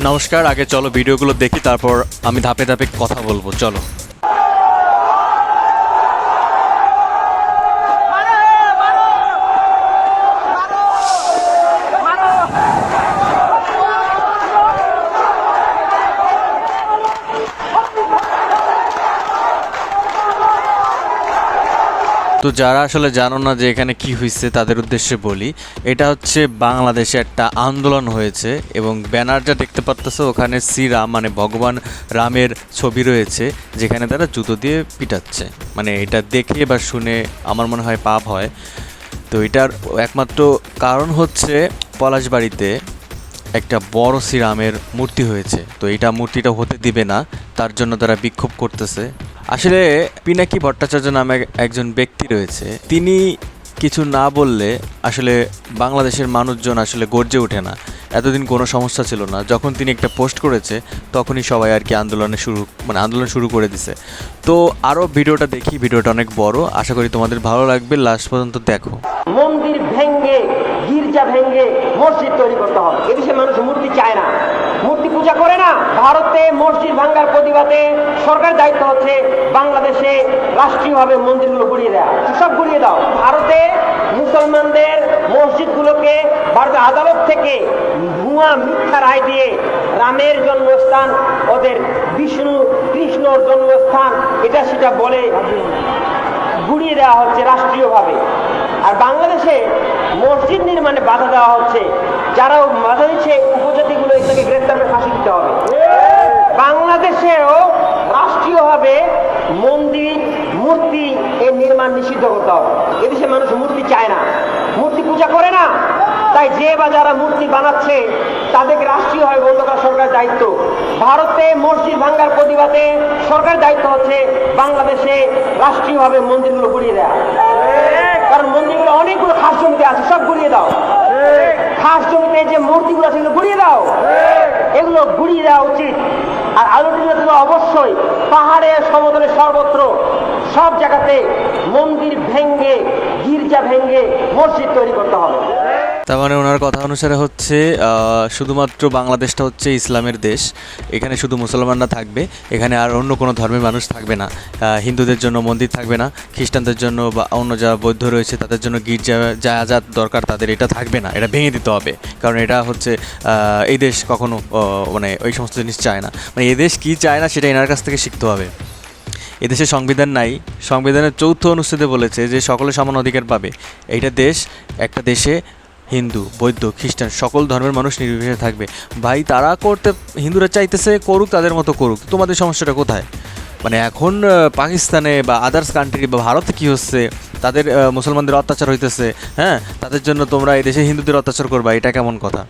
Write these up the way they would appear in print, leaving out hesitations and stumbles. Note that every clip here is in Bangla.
নমস্কার, আগে চলো ভিডিওগুলো দেখি, তারপর আমি ধাপে ধাপে কথা বলবো। চলো। তো যারা আসলে জানো না যে এখানে কি হয়েছে তাদের উদ্দেশ্যে বলি, এটা হচ্ছে বাংলাদেশে একটা আন্দোলন হয়েছে এবং ব্যানারটা দেখতে পারতেছো, ওখানে শ্রীরাম মানে ভগবান রামের ছবি রয়েছে, যেখানে তারা জুতো দিয়ে পিটাচ্ছে। মানে এটা দেখে বা শুনে আমার মনে হয় পাপ হয়। তো এটার একমাত্র কারণ হচ্ছে পলাশবাড়িতে একটা বড় শ্রীরামের মূর্তি হয়েছে, তো এটা মূর্তিটা হতে দিবে না, তার জন্য তারা বিক্ষোভ করতেছে। আসলে পিনাকি ভট্টাচার্য নামে একজন ব্যক্তি রয়েছে, তিনি কিছু না বললে আসলে বাংলাদেশের মানুষজন আসলে গর্জে ওঠে না। এতদিন কোনো সমস্যা ছিল না, যখন তিনি একটা পোস্ট করেছে তখনই সবাই আর কি আন্দোলন শুরু করে দিছে। তো আরও ভিডিওটা দেখি, ভিডিওটা অনেক বড়, আশা করি তোমাদের ভালো লাগবে, লাস্ট পর্যন্ত দেখো। মন্দির ভেঙ্গে, গির্জা ভেঙ্গে মসজিদ তৈরি করতে হবে। এদেশে মানুষ মূর্তি চায় না, মূর্তি পূজা করে না। ভারতে মসজিদ ভাঙ্গার প্রতিবাদে সরকার দায়িত্ব হচ্ছে বাংলাদেশে রাষ্ট্রীয়ভাবে মন্দিরগুলো গুড়িয়ে দেওয়া, সব গুড়িয়ে দাও। ভারতে মুসলমানদের মসজিদগুলোকে ভারতের আদালত থেকে ভুয়া মিথ্যা রায় দিয়ে রামের জন্মস্থান, ওদের বিষ্ণু কৃষ্ণর জন্মস্থান, এটা সেটা বলে গুড়িয়ে দেওয়া হচ্ছে রাষ্ট্রীয়ভাবে। আর বাংলাদেশে মসজিদ নির্মাণে বাধা দেওয়া হচ্ছে, যারা বাধা দিচ্ছে উপজাতিগুলো এটাকে গ্রেফতার করে ফাঁসি দিতে হবে। বাংলাদেশেও রাষ্ট্রীয়ভাবে মন্দির মূর্তি এর নির্মাণ নিষিদ্ধ করতে হবে। এদেশে মানুষ মূর্তি চায় না, মূর্তি পূজা করে না, তাই যে বা যারা মূর্তি বানাচ্ছে তাদেরকে রাষ্ট্রীয়ভাবে বন্ধ করা সরকারের দায়িত্ব। ভারতে মসজিদ ভাঙ্গার প্রতিবাদে সরকারের দায়িত্ব হচ্ছে বাংলাদেশে রাষ্ট্রীয়ভাবে মন্দিরগুলো গুড়িয়ে দেওয়া। কারণ মন্দিরগুলো অনেকগুলো খাস জমিতে আছে, সব গুড়িয়ে দাও। খাস জমিতে যে মূর্তিগুলো আছে এগুলো গুড়িয়ে দাও, এগুলো গুড়িয়ে দেওয়া উচিত। আর আলোচনা অবশ্যই পাহাড়ে সমতলে সর্বত্র সব জায়গাতে মন্দির ভেঙ্গে, গির্জা ভেঙ্গে মসজিদ তৈরি করতে হবে। তার মানে ওনার কথা অনুসারে হচ্ছে শুধুমাত্র বাংলাদেশটা হচ্ছে ইসলামের দেশ, এখানে শুধু মুসলমানরা থাকবে, এখানে আর অন্য কোনো ধর্মের মানুষ থাকবে না। হিন্দুদের জন্য মন্দির থাকবে না, খ্রিস্টানদের জন্য বা অন্য যারা বৌদ্ধ রয়েছে তাদের জন্য গির্জা যা যা দরকার তাদের এটা থাকবে না, এটা ভেঙে দিতে হবে। কারণ এটা হচ্ছে এই দেশ কখনো মানে ওই সমস্ত জিনিস চায় না। মানে এদেশ কী চায় না সেটা এনার কাছ থেকে শিখতে হবে। এদেশে সংবিধান নাই, সংবিধানের 4th অনুচ্ছেদে বলেছে যে সকলে সমান অধিকার পাবে। এইটা দেশ, একটা দেশে হিন্দু, বৌদ্ধ, খ্রিস্টান সকল ধর্মের মানুষ নির্বিশেষে থাকবে। ভাই তারা করতে, হিন্দুরা চাইতেছে করুক, তাদের মতো করুক, তোমাদের সমস্যাটা কোথায়? মানে এখন পাকিস্তানে বা আদার্স কান্ট্রি বা ভারতে কী হচ্ছে, তাদের মুসলমানদের অত্যাচার হইতেছে, হ্যাঁ, তাদের জন্য তোমরা এই দেশে হিন্দুদের অত্যাচার করবা, এটা কেমন কথা?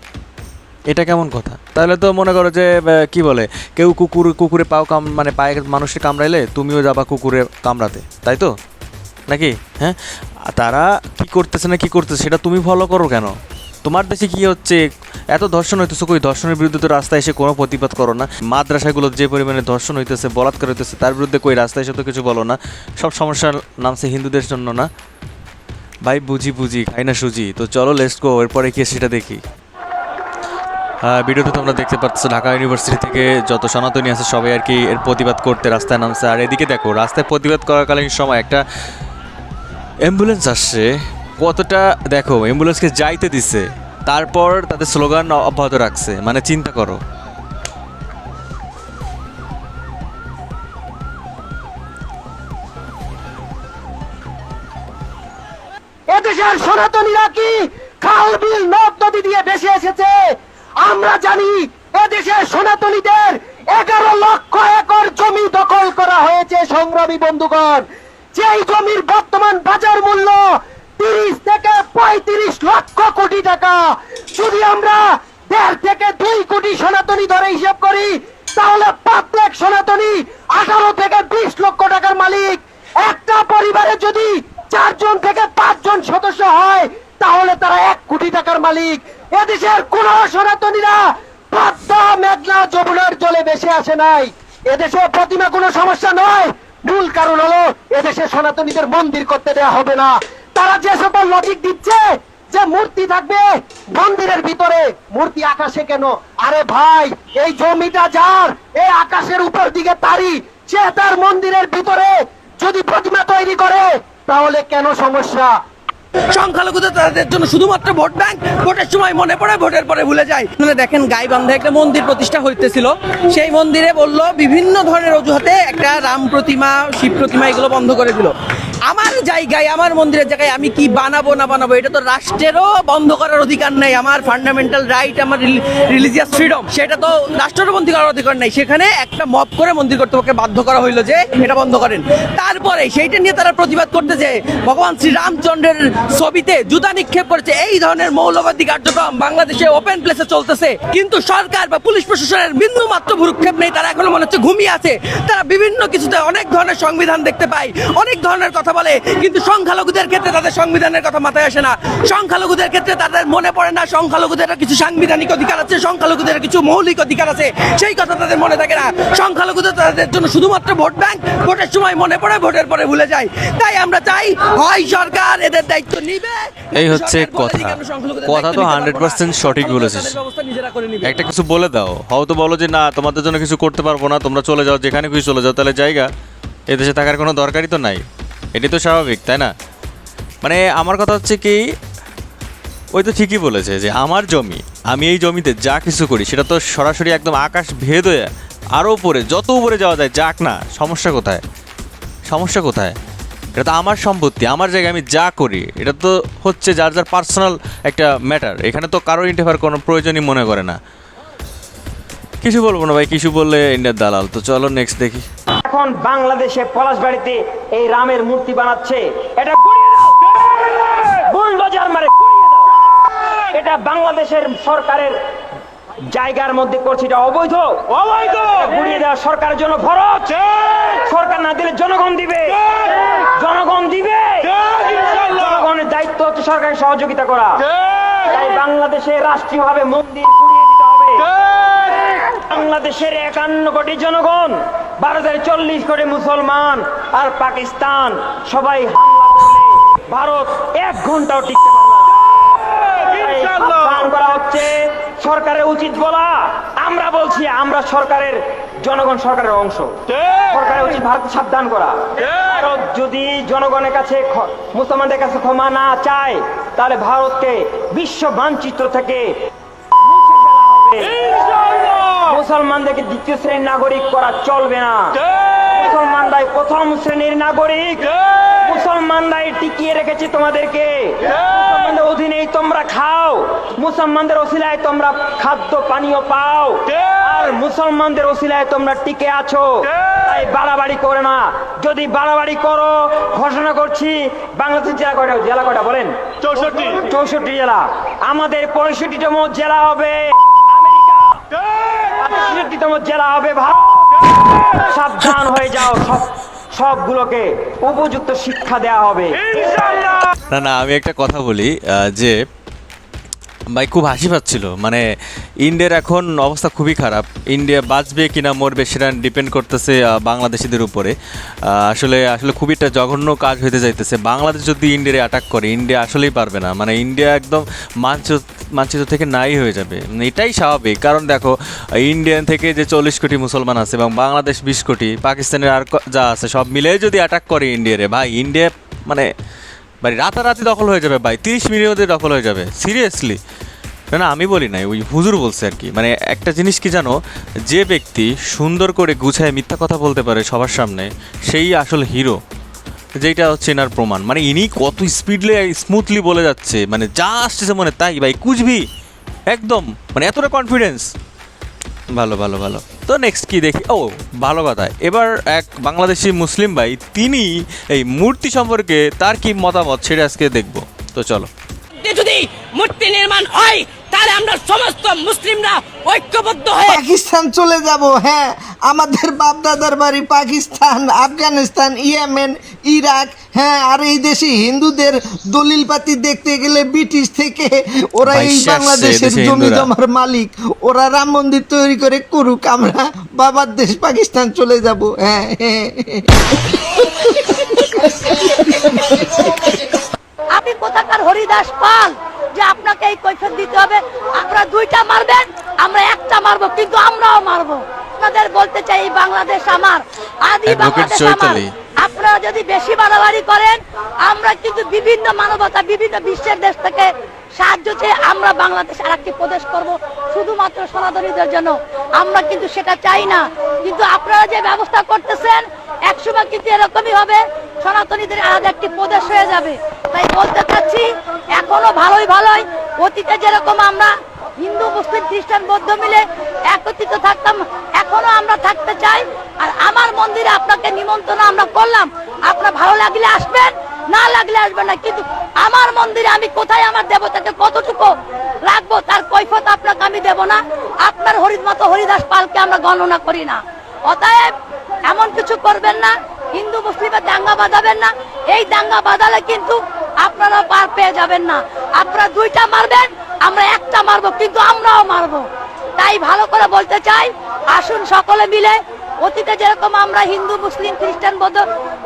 এটা কেমন কথা? তাহলে তো মনে করো যে কি বলে, কেউ কুকুরে মানে পায়ে মানুষের কামড়াইলে তুমিও যাবা কুকুরে কামড়াতে, তাই তো নাকি? হ্যাঁ, তারা কি করতেছে না কি করতেছে সেটা তুমি ফলো করো কেন? তোমার দেশে কি হচ্ছে, এত ধর্ষণ হইতেছে, কই ধর্ষণের বিরুদ্ধে তো রাস্তায় এসে কোনো প্রতিবাদ করো না। মাদ্রাসাগুলো যে পরিমাণে ধর্ষণ হইতেছে, বলাৎকার হইতেছে, তার বিরুদ্ধে কই রাস্তায় এসে তো কিছু বলো না। সব সমস্যার নামছে হিন্দুদের জন্য না? ভাই বুঝি খাই না সুজি। তো চলো লেটস গো, এরপরে কি সেটা দেখি। ভিডিওতে তোমরা দেখতে পাচ্ছ ঢাকা ইউনিভার্সিটি থেকে যত সনাতনী আছে সবাই আর কি এর প্রতিবাদ করতে রাস্তায় নামছে। আর এদিকে দেখো, রাস্তায় প্রতিবাদ করাকালীন সময় একটা অ্যাম্বুলেন্স আসছে, কতটা দেখো অ্যাম্বুলেন্সকে যাইতে দিচ্ছে, তারপর তাদের স্লোগান অব্যাহত রাখছে। মানে চিন্তা করো। এদেশের সনাতনীরা কি খাল বিল নদ নদী দিয়ে ভেসে এসেছে? আমরা জানি এদেশের সনাতনীদের 11 লক্ষ একর জমি দখল করা হয়েছে। সংগ্রামী বন্ধুগণ, যেই জমির বর্তমান বাজার মূল্য 30 থেকে 35 লক্ষ কোটি টাকা। যদি আমরা 1.5 থেকে 2 কোটি সনাতনী ধরে হিসাব করি, তাহলে 5 লাখ সনাতনী 18 থেকে 20 লক্ষ টাকার মালিক। একটা পরিবারে যদি 4 জন থেকে 5 জন সদস্য হয়, তাহলে তারা 1 কোটি টাকার মালিক। এদেশের কোন সনাতনীরা পদ্মা, মেঘনা, যমুনার জলে ভেসে আসে নাই। এদেশে প্রতিমা কোনো সমস্যা নয়, মূল কারণ হলো এদেশে সনাতনীদের মন্দির করতে দেওয়া হবে না। তারা যে সকল লজিক দিচ্ছে যে মূর্তি থাকবে মন্দিরের ভিতরে, মূর্তি আকাশে কেন? আরে ভাই, এই জমিটা যার, এই আকাশের উপর দিকে তারি, সে তার মন্দিরের ভিতরে যদি প্রতিমা তৈরি করে তাহলে কেন সমস্যা? সংখ্যালঘুদের তাদের জন্য শুধুমাত্র ভোট ব্যাংক, ভোটের সময় মনে পড়ে, ভোটের পরে ভুলে যায়। দেখেন গাইবান্ধা একটা মন্দির প্রতিষ্ঠা হইতেছিল, সেই মন্দিরে বললো বিভিন্ন ধরনের অজুহাতে একটা রাম প্রতিমা, শিব প্রতিমা এগুলো বন্ধ করে দিল। আমার জায়গায়, আমার মন্দিরের জায়গায় আমি কি বানাবো না বানাবো, এটা তো রাষ্ট্রেরও বন্ধ করার অধিকার নাই। আমার ফান্ডামেন্টাল রাইট, আমার রিলিজিয়াস ফ্রিডম, সেটা তো রাষ্ট্রেরও বন্ধ করার অধিকার নাই। সেখানে একটা মব করে মন্দির কর্তৃপক্ষকে বাধ্য করা হইলো যে এটা বন্ধ করেন। তারপরে সেইটা নিয়ে তারা প্রতিবাদ করতে যে ভগবান শ্রীরামচন্দ্রের ছবিতে জুতা নিক্ষেপ করেছে। এই ধরনের মৌলবাদী কার্যক্রম বাংলাদেশে ওপেন প্লেসে চলতেছে, কিন্তু সরকার বা পুলিশ প্রশাসনের বিন্দু মাত্র ভ্রুক্ষেপ নেই। তারা এখনো মনে হচ্ছে ঘুমিয়ে আছে। তারা বিভিন্ন কিছুতে অনেক ধরনের সংবিধান দেখতে পায়, অনেক ধরনের কথা বলে, কিন্তু সংখ্যালঘুদের ক্ষেত্রে তাদের সংবিধানের কথা মাথায় আসে না। সংখ্যালঘুদের ক্ষেত্রে তাদের মনে পড়ে না সংখ্যালঘুদের কিছু সাংবিধানিক অধিকার আছে, সংখ্যালঘুদের কিছু মৌলিক অধিকার আছে, সেই কথা তাদের মনে থাকে না। সংখ্যালঘুদের তাদের জন্য শুধুমাত্র ভোট ব্যাংক, ভোটের সময় মনে পড়ে, ভোটের পরে ভুলে যায়। তাই আমরা চাই হয় সরকার এদের দায়িত্ব নিবে। এই হচ্ছে কথা। কথা তো 100% সঠিক বলেছিস। একটা কিছু বলে দাও, হয়তো বলো যে না তোমাদের জন্য কিছু করতে পারবো না, তোমরা চলে যাও, যেখানে খুশি চলে যাও, তাহলে জায়গা এদেশে থাকার কোনো দরকারই তো নাই। এটাই তো স্বাভাবিক, তাই না? মানে আমার কথা হচ্ছে কি, ওই তো ঠিকই বলেছে যে আমার জমি, আমি এই জমিতে যা কিছু করি সেটা তো সরাসরি একদম আকাশ ভেদ হয়ে আরও উপরে, যত উপরে যাওয়া যায় যাক না, সমস্যা কোথায়? সমস্যা কোথায়? এটা তো আমার সম্পত্তি, আমার জায়গায় আমি যা করি এটা তো হচ্ছে যার যার পার্সোনাল একটা ম্যাটার। এখানে তো কারোর ইন্টারফেয়ার কোনো প্রয়োজনই মনে করে না। কিছু বলবো না ভাই, কিছু বললে ইন্ডিয়ার দালাল। তো চলো নেক্সট দেখি। এখন বাংলাদেশে পলাশবাড়িতে এই রামের মূর্তি বানাচ্ছে, এটা গুড়িয়ে দাও, বুলডোজার মারে গুড়িয়ে দাও। এটা বাংলাদেশের সরকারের জায়গার মধ্যে করছে, এটা অবৈধ। অবৈধ গুড়িয়ে দেওয়া সরকারের জন্য খরচ। সরকার না দিলে জনগণ দিবে, জনগণ দিবে। জনগণের দায়িত্ব হচ্ছে সরকারের সহযোগিতা করা। তাই বাংলাদেশে রাষ্ট্রীয়ভাবে মন্দির গুড়িয়ে দিতে হবে। বাংলাদেশের 51 কোটি জনগণ, ভারতের 40 কোটি মুসলমান আর পাকিস্তান সবাই হামলা করলে ভারত 1 ঘন্টাও টিকতে পারবে না। সাবধান করা হচ্ছে, সরকারের উচিত বলা। আমরা বলছি, আমরা সরকারের, জনগণ সরকারের অংশ, সরকারের উচিত ভারত সাবধান করা। ভারত যদি জনগণের কাছে, মুসলমানদের কাছে ক্ষমা না চায়, তাহলে ভারতকে বিশ্ব মানচিত্র থেকে মুছে ফেলা হবে। মুসলমানদেরকে দ্বিতীয় শ্রেণীর নাগরিক করা চলবে না। মুসলমানরাই প্রথম শ্রেণীর নাগরিক। মুসলমানরাই টিকিয়ে রেখেছে তোমাদেরকে। মুসলমানদের অধীনেই তোমরা খাও, মুসলমানদের ওসিলায় তোমরা খাদ্য পানীয় পাও, আর মুসলমানদের ওসিলায় তোমরা টিকে আছো। তাই বাড়াবাড়ি করে না। যদি বাড়াবাড়ি করো, ঘোষণা করছি, বাংলাদেশের জেলা কয়টা? জেলা কয়টা বলেন? 64 জেলা। আমাদের 65তম জেলা হবে আমেরিকা, 65তম জেলা হবে ভারত। সাবধান হয়ে যাও, সবগুলোকে উপযুক্ত শিক্ষা দেওয়া হবে। না না, আমি একটা কথা বলি যে ভাই খুব হাসি পাচ্ছিল। মানে ইন্ডিয়ার এখন অবস্থা খুবই খারাপ। ইন্ডিয়া বাঁচবে কিনা মরবে সেটা ডিপেন্ড করতেছে বাংলাদেশিদের উপরে। আসলে খুবই একটা জঘন্য কাজ হইতে যাইতেছে। বাংলাদেশ যদি ইন্ডিয়ারে অ্যাটাক করে, ইন্ডিয়া আসলেই পারবে না। মানে ইন্ডিয়া একদম মানচিত্র থেকে নাই হয়ে যাবে। এটাই স্বাভাবিক, কারণ দেখো ইন্ডিয়ান থেকে যে 40 কোটি মুসলমান আছে এবং বাংলাদেশ 20 কোটি, পাকিস্তানের আর যা আছে সব মিলে যদি অ্যাটাক করে ইন্ডিয়ারে, ভাই ইন্ডিয়া মানে ভাই রাতারাতি দখল হয়ে যাবে ভাই, 30 মিনিটের মধ্যে দখল হয়ে যাবে। সিরিয়াসলি না না, আমি বলি নাই, ওই হুজুর বলছে আর কি। মানে একটা জিনিস কি জানো, যে ব্যক্তি সুন্দর করে গুছায় মিথ্যা কথা বলতে পারে সবার সামনে, সেই আসল হিরো। যেটা হচ্ছে এনার প্রমাণ। মানে ইনি কত স্মুথলি বলে যাচ্ছে, মানে যা আসছে মনে তাই ভাই, কুচবি একদম, মানে এতটা কনফিডেন্স। ভালো ভালো ভালো। তো নেক্সট কি দেখি? ও ভালো কথা, এবার এক বাংলাদেশি মুসলিম ভাই, তিনি এই মূর্তি সম্পর্কে তার কি মতামত সেটা আজকে দেখবো। তো চলো। যদি মূর্তি নির্মাণ হয় তাহলে আমরা সমস্ত মুসলিমরা ঐক্যবদ্ধ হয়ে পাকিস্তান চলে যাব। হ্যাঁ, আমাদের বাপ দাদার বাড়ি পাকিস্তান, আফগানিস্তান, ইয়েমেন, ইরাক। হ্যাঁ, আর এই দেশে হিন্দুদের দলিল পাতি দেখতে গেলে ব্রিটিশ থেকে ওরা এই বাংলাদেশের জমি জমার মালিক। ওরা রাম মন্দির তৈরি করে করুক, আমরা বাবার দেশ পাকিস্তান চলে যাব। হ্যাঁ, আমি কোথাকার হরিদাস পাল, যে আপনাকে এই কৈফিয়ত দিতে হবে, আপনারা দুইটা মারবেন, আমরা একটা মারবো, কিন্তু আমরাও মারবো। আপনাদের বলতে চাই এই বাংলাদেশ আমার, আদি অ্যাডভোকেট বাংলাদেশ আমার। চৈতালি। আপনারা যদি বেশি বাড়াবাড়ি করেন, আমরা কিন্তু বিভিন্ন মানবতা, বিভিন্ন বিশ্বের দেশ থেকে সাহায্য চেয়ে আমরা বাংলাদেশ আর একটি প্রদেশ করবো শুধুমাত্র সনাতনীদের জন্য। আমরা কিন্তু সেটা চাই না, কিন্তু আপনারা যে ব্যবস্থা করতেছেন একসময় কিন্তু এরকমই হবে, সনাতনীদের আলাদা একটি প্রদেশ হয়ে যাবে। তাই বলতে চাচ্ছি এখনো ভালোই অতীতে যেরকম আমরা হিন্দু মুসলিম খ্রিস্টান বৌদ্ধ মিলে একত্রিত থাকতাম, এখনো আমরা থাকতে চাই। আর আমার মন্দিরে আপনাকে নিমন্ত্রণ আমরা করলাম, আপনার ভালো লাগলে আসবেন, না লাগলে আসবেন না, কিন্তু আমার মন্দিরে আমি কোথায় আমার দেবতাকে কতটুকু রাখবো তার কৈফিয়ত আপনাকে আমি দেব না। আপনার মতো হরিদাস পালকে আমরা গণনা করি না। অতএব এমন কিছু করবেন না, হিন্দু মুসলিমের দাঙ্গা বাঁধাবেন না। এই দাঙ্গা বাঁধালে কিন্তু আপনারা পার পেয়ে যাবেন না। আপনারা দুইটা মারবেন, আমরা একটা মারবো, কিন্তু আমরাও মারবো। তাই ভালো করে বলতে চাই, আসুন সকলে মিলে অতীতে যেরকম আমরা হিন্দু মুসলিম খ্রিস্টান বৌদ্ধ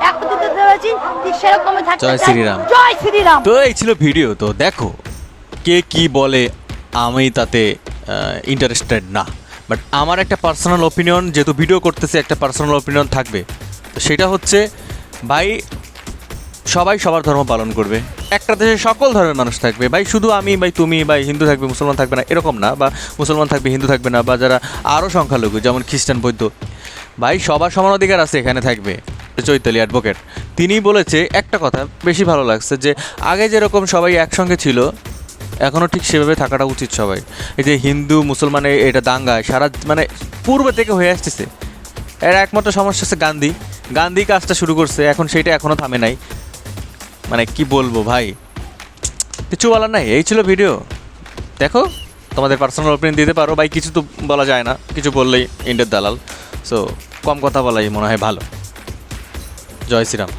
একত্রিত হয়েছি, ঠিক সেরকমই থাকতে জয় চাই। শ্রীরাম। জয় শ্রীরাম। তো এই ছিল ভিডিও। তো দেখো কে কি বলে, আমি তাতে ইন্টারেস্টেড না, বাট আমার একটা পার্সোনাল ওপিনিয়ন, যেহেতু ভিডিও করতেছে একটা পার্সোনাল ওপিনিয়ন থাকবে। তো সেটা হচ্ছে ভাই, সবাই সবার ধর্ম পালন করবে, একটা দেশে সকল ধর্মের মানুষ থাকবে ভাই, শুধু আমি ভাই তুমি ভাই, হিন্দু থাকবে মুসলমান থাকবে না এরকম না, বা মুসলমান থাকবে হিন্দু থাকবে না, বা যারা আরও সংখ্যালঘু যেমন খ্রিস্টান বৌদ্ধ, ভাই সবার সমান অধিকার আছে এখানে থাকবে। চৈতালি অ্যাডভোকেট তিনি বলেছে একটা কথা বেশি ভালো লাগছে, যে আগে যেরকম সবাই একসঙ্গে ছিল এখনও ঠিক সেভাবে থাকাটা উচিত সবাই। এই যে হিন্দু মুসলমানের এটা দাঙ্গা সারা মানে পূর্বে থেকে হয়ে আসতেছে, এর একমাত্র সমস্যা হচ্ছে গান্ধী কাজটা শুরু করছে, এখন সেইটা এখনও থামে নাই। মানে কি বলবো ভাই, কিছু বলার নাই। এই ছিল ভিডিও। দেখো তোমাদের পার্সোনাল ওপিনিয়ন দিতে পারো ভাই, কিছু তো বলা যায় না, কিছু বললেই ইন্ডিয়ার দালাল। সো কম কথা বলাই মনে হয় ভালো। জয় শ্রীরাম।